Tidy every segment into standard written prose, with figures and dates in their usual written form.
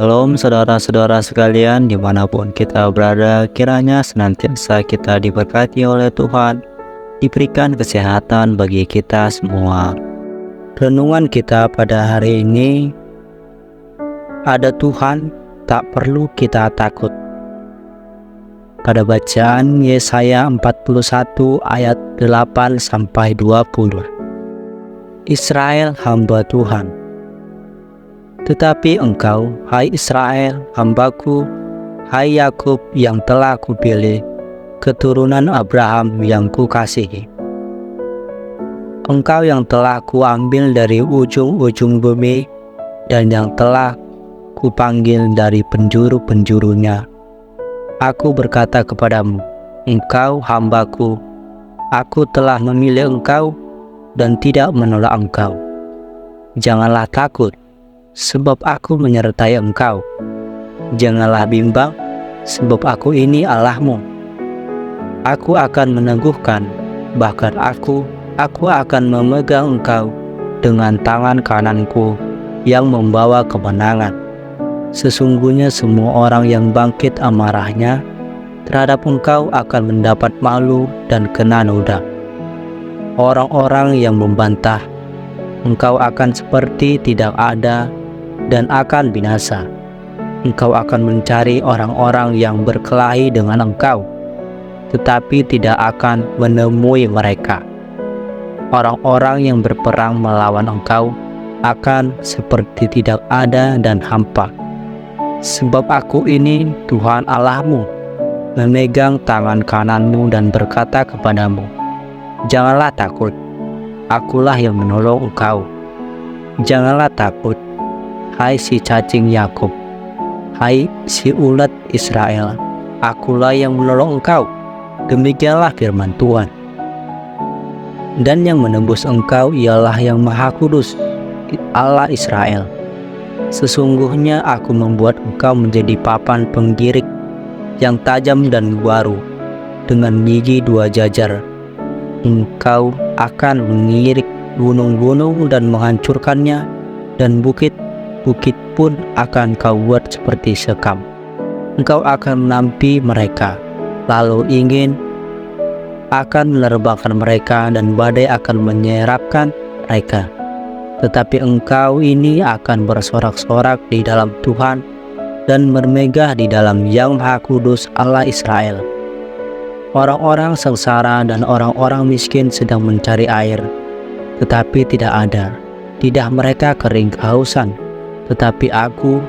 Shalom saudara-saudara sekalian dimanapun kita berada, kiranya senantiasa kita diberkati oleh Tuhan, diberikan kesehatan bagi kita semua. Renungan kita pada hari ini, ada Tuhan, tak perlu kita takut. Pada bacaan Yesaya 41 ayat 8-20. Israel hamba Tuhan. Tetapi engkau, hai Israel, hambaku, hai Yakub yang telah kupilih, keturunan Abraham yang kukasihi. Engkau yang telah kuambil dari ujung-ujung bumi, dan yang telah kupanggil dari penjuru-penjurunya. Aku berkata kepadamu, engkau hambaku, aku telah memilih engkau, dan tidak menolak engkau. Janganlah takut, sebab aku menyertai engkau. Janganlah bimbang, sebab aku ini Allahmu. Aku akan meneguhkan, bahkan aku akan memegang engkau dengan tangan kananku yang membawa kemenangan. Sesungguhnya semua orang yang bangkit amarahnya terhadap engkau akan mendapat malu dan kena noda. Orang-orang yang membantah, engkau akan seperti tidak ada dan akan binasa. Engkau akan mencari orang-orang yang berkelahi dengan engkau, tetapi tidak akan menemui mereka. Orang-orang yang berperang melawan engkau akan seperti tidak ada dan hampa. Sebab aku ini Tuhan Allahmu, memegang tangan kananmu dan berkata kepadamu, janganlah takut, akulah yang menolong engkau. Janganlah takut, hai si cacing Yakub, hai si ulet Israel, akulah yang menolong engkau. Demikianlah firman Tuhan. Dan yang menembus engkau ialah yang Maha Kudus, Allah Israel. Sesungguhnya aku membuat engkau menjadi papan penggirik yang tajam dan baru, dengan gigi dua jajar. Engkau akan mengirik gunung-gunung dan menghancurkannya, dan bukit pun akan kau buat seperti sekam. Engkau akan menampi mereka, lalu ingin akan menerbangkan mereka, dan badai akan menyerapkan mereka. Tetapi engkau ini akan bersorak-sorak di dalam Tuhan, dan bermegah di dalam Yang Maha Kudus Allah Israel. Orang-orang sengsara dan orang-orang miskin sedang mencari air, tetapi tidak ada. Lidah mereka kering kehausan, tetapi aku,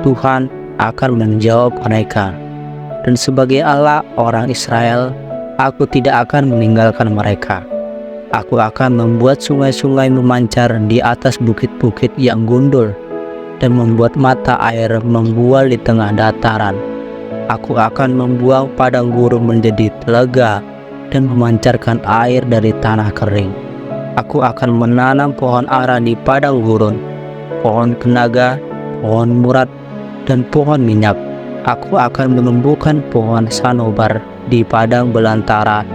Tuhan, akan menjawab mereka. Dan sebagai Allah orang Israel, aku tidak akan meninggalkan mereka. Aku akan membuat sungai-sungai memancar di atas bukit-bukit yang gundul, dan membuat mata air membual di tengah dataran. Aku akan membuang padang gurun menjadi telaga, dan memancarkan air dari tanah kering. Aku akan menanam pohon ara di padang gurun, pohon kenaga, pohon murad, dan pohon minyak. Aku akan menumbuhkan pohon sanobar di padang belantara,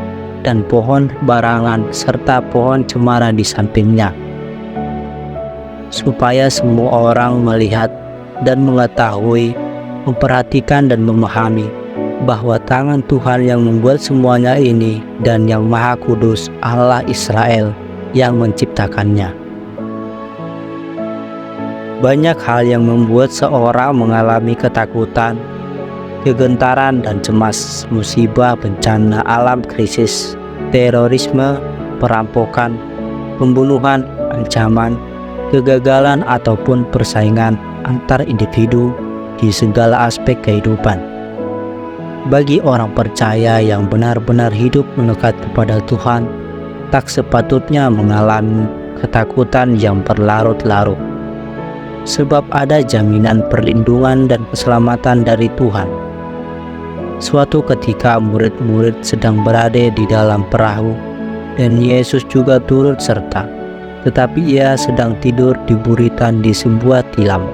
dan pohon barangan serta pohon cemara di sampingnya, supaya semua orang melihat dan mengetahui, memperhatikan dan memahami bahwa tangan Tuhan yang membuat semuanya ini, dan Yang Maha Kudus Allah Israel yang menciptakannya. Banyak hal yang membuat seorang mengalami ketakutan, kegentaran dan cemas. Musibah, bencana alam, krisis, terorisme, perampokan, pembunuhan, ancaman, kegagalan ataupun persaingan antar individu di segala aspek kehidupan. Bagi orang percaya yang benar-benar hidup mendekat kepada Tuhan, tak sepatutnya mengalami ketakutan yang berlarut-larut, sebab ada jaminan perlindungan dan keselamatan dari Tuhan. Suatu ketika murid-murid sedang berada di dalam perahu, dan Yesus juga turut serta, tetapi ia sedang tidur di buritan di sebuah tilam.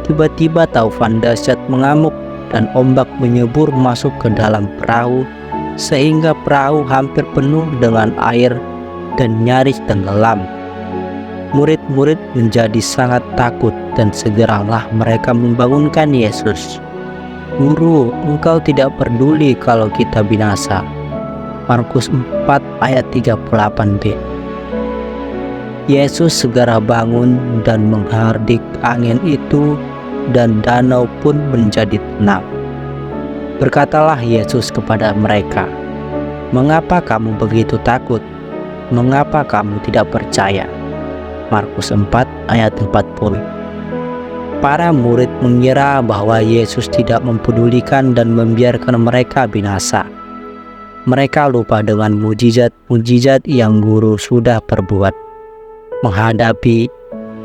Tiba-tiba taufan dahsyat mengamuk, dan ombak menyebur masuk ke dalam perahu, sehingga perahu hampir penuh dengan air dan nyaris tenggelam. Murid-murid menjadi sangat takut dan segeralah mereka membangunkan Yesus. "Guru, engkau tidak peduli kalau kita binasa." Markus 4 ayat 38b. Yesus segera bangun dan menghardik angin itu dan danau pun menjadi tenang. Berkatalah Yesus kepada mereka, "Mengapa kamu begitu takut? Mengapa kamu tidak percaya?" Markus 4 ayat 40. Para murid mengira bahwa Yesus tidak mempedulikan dan membiarkan mereka binasa. Mereka lupa dengan mujizat-mujizat yang guru sudah perbuat. Menghadapi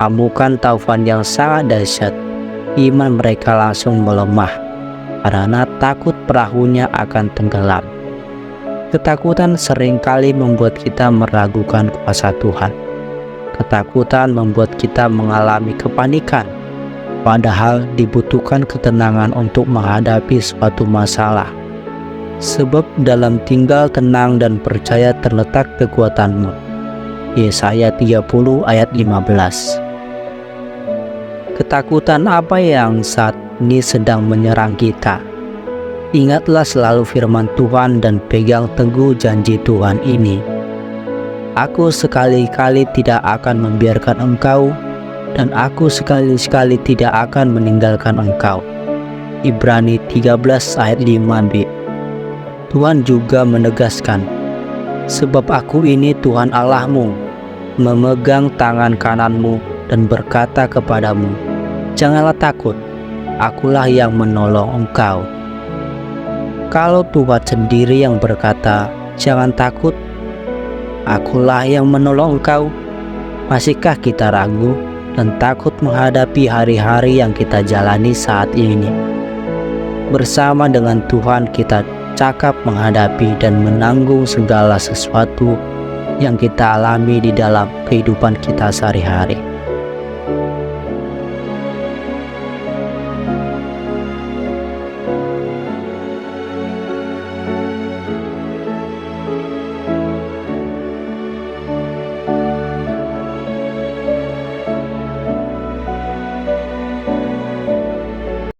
amukan taufan yang sangat dahsyat, iman mereka langsung melemah karena takut perahunya akan tenggelam. Ketakutan seringkali membuat kita meragukan kuasa Tuhan. Ketakutan membuat kita mengalami kepanikan, padahal dibutuhkan ketenangan untuk menghadapi suatu masalah. Sebab dalam tinggal tenang dan percaya terletak kekuatanmu. Yesaya 30 ayat 15. Ketakutan apa yang saat ini sedang menyerang kita? Ingatlah selalu firman Tuhan dan pegang teguh janji Tuhan ini. "Aku sekali-kali tidak akan membiarkan engkau, dan aku sekali-sekali tidak akan meninggalkan engkau." Ibrani 13 ayat 5b. Tuhan juga menegaskan, "Sebab aku ini Tuhan Allahmu, memegang tangan kananmu dan berkata kepadamu, janganlah takut, akulah yang menolong engkau." Kalau Tuhan sendiri yang berkata, "Jangan takut, akulah yang menolong engkau," masihkah kita ragu dan takut menghadapi hari-hari yang kita jalani saat ini? Bersama dengan Tuhan kita cakap menghadapi dan menanggung segala sesuatu yang kita alami di dalam kehidupan kita sehari-hari.